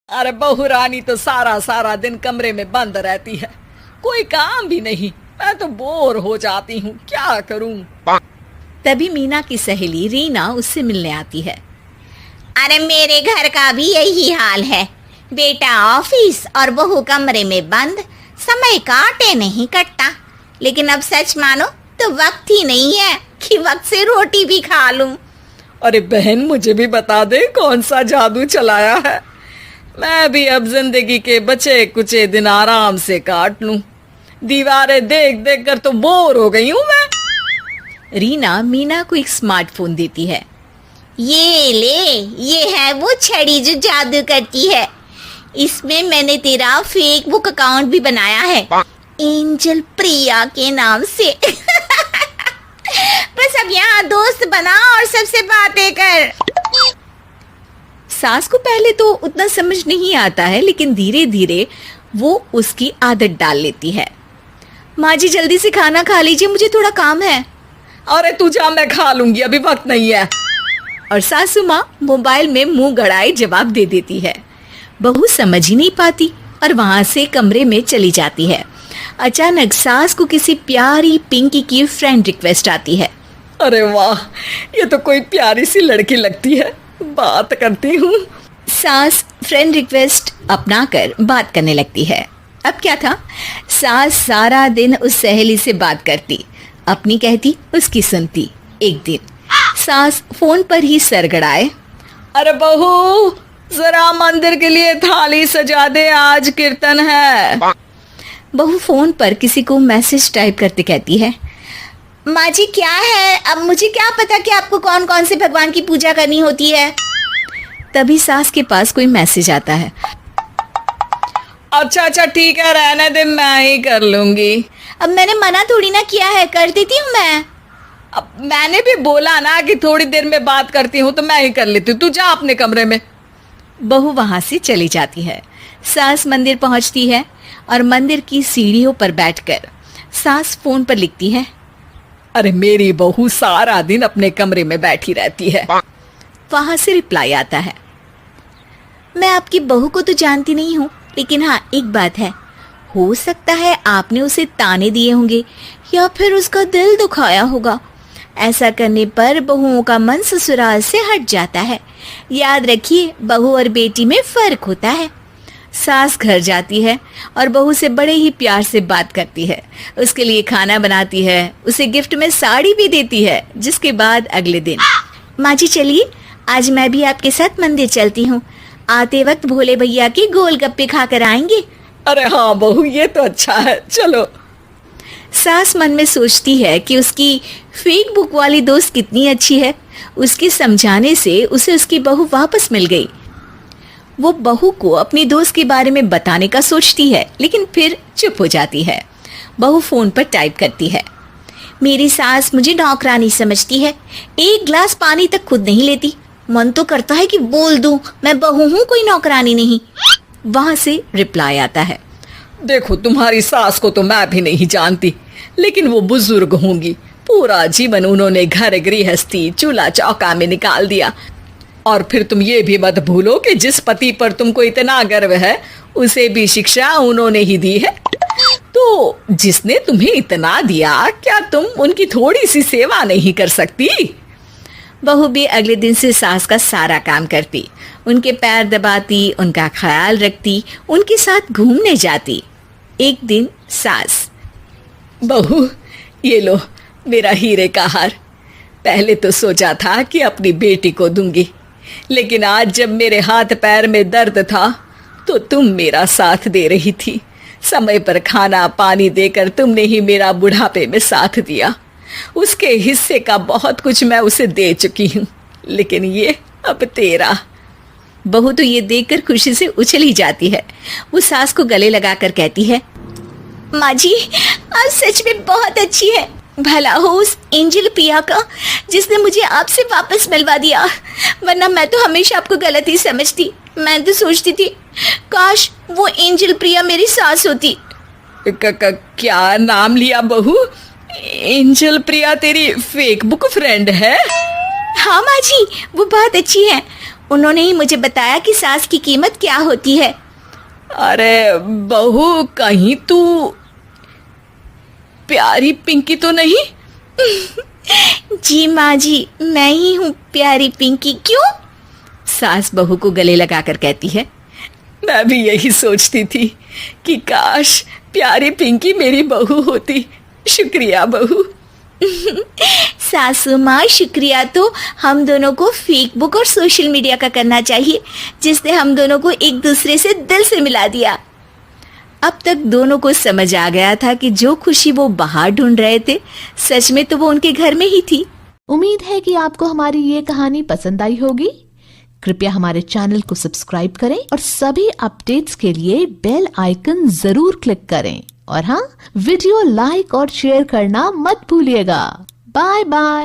अरे बहू रानी तो सारा सारा दिन कमरे में बंद रहती है, कोई काम भी नहीं। मैं तो बोर हो जाती हूँ, क्या करूँ। तभी मीना की सहेली रीना उससे मिलने आती है। अरे मेरे घर का भी यही हाल है, बेटा ऑफिस और बहू कमरे में बंद, समय काटे नहीं कटता। लेकिन अब सच मानो तो वक्त ही नहीं है कि वक्त से रोटी भी खा लूं। अरे बहन, मुझे भी बता दे कौन सा जादू चलाया है। मैं भी अब जिंदगी के बचे कुचे दिन आराम से काट लूं। दीवारें देख देख कर तो बोर हो गई हूं मैं। रीना मीना को एक स्मार्टफोन देती है। ये ले, ये है वो छड़ी जो जादू करती है। इसमें मैंने तेरा फेसबुक अकाउंट भी बनाया है, एंजल प्रिया के नाम से। बस अब यहाँ दोस्त बना और सबसे बातें कर। सास को पहले तो उतना समझ नहीं आता है, लेकिन धीरे धीरे वो उसकी आदत डाल लेती है। माँ जी जल्दी से खाना खा लीजिए, मुझे थोड़ा काम है। अरे तू जा, मैं खा लूंगी, अभी वक्त नहीं है। और सासू माँ मोबाइल में मुंह गड़ाए जवाब दे देती है। बहू समझ ही नहीं पाती और वहां से कमरे में चली जाती है। अचानक सास को किसी प्यारी पिंकी की फ्रेंड रिक्वेस्ट आती है। अरे वाह, ये तो कोई प्यारी सी लड़की लगती है, बात करती हूँ। सास फ्रेंड रिक्वेस्ट अपनाकर बात करने लगती है। अब क्या था, सास सारा दिन उस सहेली से बात करती, अपनी कहती, उसकी सुनती। एक दिन सास फोन पर ही सरगड़ाए, अरे बहू जरा मंदिर के लिए थाली सजा दे, आज कीर्तन है। बहू फोन पर किसी को मैसेज टाइप करते कहती है, माँ जी क्या है, अब मुझे क्या पता कि आपको कौन कौन से भगवान की पूजा करनी होती है। तभी सास के पास कोई मैसेज आता है। अच्छा अच्छा ठीक है, रहने दे, मैं ही कर लूंगी। अब मैंने मना थोड़ी ना किया है, कर देती हूँ मैं। अब मैंने भी बोला ना कि थोड़ी देर में बात करती हूँ, तो मैं ही कर लेती हूँ, तू जा अपने कमरे में। बहू वहां से चली जाती है। सास मंदिर पहुंचती है और मंदिर की सीढ़ियों पर बैठकर सास फोन पर लिखती है, अरे मेरी बहू सारा दिन अपने कमरे में बैठी रहती है। वहां से रिप्लाई आता है, मैं आपकी बहू को तो जानती नहीं हूँ, लेकिन हाँ एक बात है, हो सकता है आपने उसे ताने दिए होंगे या फिर उसका दिल दुखाया होगा। ऐसा करने पर बहुओं का मन ससुराल से हट जाता है। याद रखिए, बहू और बेटी में फर्क होता है। सास घर जाती है और बहू से बड़े ही प्यार से बात करती है, उसके लिए खाना बनाती है, उसे गिफ्ट में साड़ी भी देती है। जिसके बाद अगले दिन, माँ जी चलिए, आज मैं भी आपके साथ मंदिर चलती हूँ, आते वक्त भोले भैया के गोलगप्पे खाकर आएंगे। अरे हाँ बहू, ये तो अच्छा है, चलो। सास मन में सोचती है कि उसकी फेक बुक वाली दोस्त कितनी अच्छी है। उसके समझाने से उसे उसकी बहू वापस मिल गई। वो बहू को अपनी दोस्त के बारे में बताने का सोचती है, लेकिन फिर चुप हो जाती है। बहू फोन पर टाइप करती है, मेरी सास मुझे नौकरानी समझती है, एक गिलास पानी तक खुद नहीं लेती। मन तो करता है कि बोल दूं, मैं बहू हूँ, कोई नौकरानी नहीं। वहां से रिप्लाई आता है, देखो तुम्हारी सास को तो मैं भी नहीं जानती, लेकिन वो बुजुर्ग होंगी, पूरा जीवन उन्होंने घर गृहस्थी चूल्हा चौका में निकाल दिया। और फिर तुम ये भी मत भूलो कि जिस पति पर तुमको इतना गर्व है, उसे भी शिक्षा उन्होंने ही दी है। तो जिसने तुम्हें इतना दिया, क्या तुम उनकी थोड़ी सी सेवा नहीं कर सकती? बहू भी अगले दिन से सास का सारा काम करती, उनके पैर दबाती, उनका ख्याल रखती, उनके साथ घूमने जाती। एक दिन सास, बहू ये लो मेरा हीरे का हार। पहले तो सोचा था कि अपनी बेटी को दूंगी, लेकिन आज जब मेरे हाथ पैर में दर्द था तो तुम मेरा साथ दे रही थी। समय पर खाना पानी देकर तुमने ही मेरा बुढ़ापे में साथ दिया। उसके हिस्से का बहुत कुछ मैं उसे दे चुकी हूँ, लेकिन ये अब तेरा। बहू तो ये देखकर खुशी से उछल ही जाती है। वो सास को गले लगाकर कहती है, माँ जी आप सच में बहुत अच्छी है। भला हो उस एंजल प्रिया का जिसने मुझे आपसे वापस मिलवा दिया, वरना मैं तो हमेशा आपको गलत ही समझती। मैं तो सोचती थी काश वो एंजल प्रिया मेरी सास होती। क्या नाम लिया बहू? एंजल प्रिया तेरी फेसबुक फ्रेंड है? हाँ माँ जी, वो बहुत अच्छी है। उन्होंने ही मुझे बताया कि सास की कीमत क्या होती है। अरे बहू, कहीं तू प्यारी पिंकी तो नहीं? जी माँ जी, मैं ही हूँ प्यारी पिंकी। क्यों? सास बहू को गले लगाकर कहती है। मैं भी यही सोचती थी कि काश प्यारी पिंकी मेरी बहू होती। शुक्रिया बहू। सासू माँ, शुक्रिया तो हम दोनों को फेसबुक और सोशल मीडिया का करना चाहिए, जिसने हम दोनों को एक दूसरे से दिल से मिला दिया। अब तक दोनों को समझ आ गया था कि जो खुशी वो बाहर ढूंढ रहे थे, सच में तो वो उनके घर में ही थी। उम्मीद है कि आपको हमारी ये कहानी पसंद आई होगी। कृपया हमारे चैनल को सब्सक्राइब करें और सभी अपडेट्स के लिए बेल आइकन जरूर क्लिक करें। और हाँ, वीडियो लाइक और शेयर करना मत भूलिएगा। Bye bye.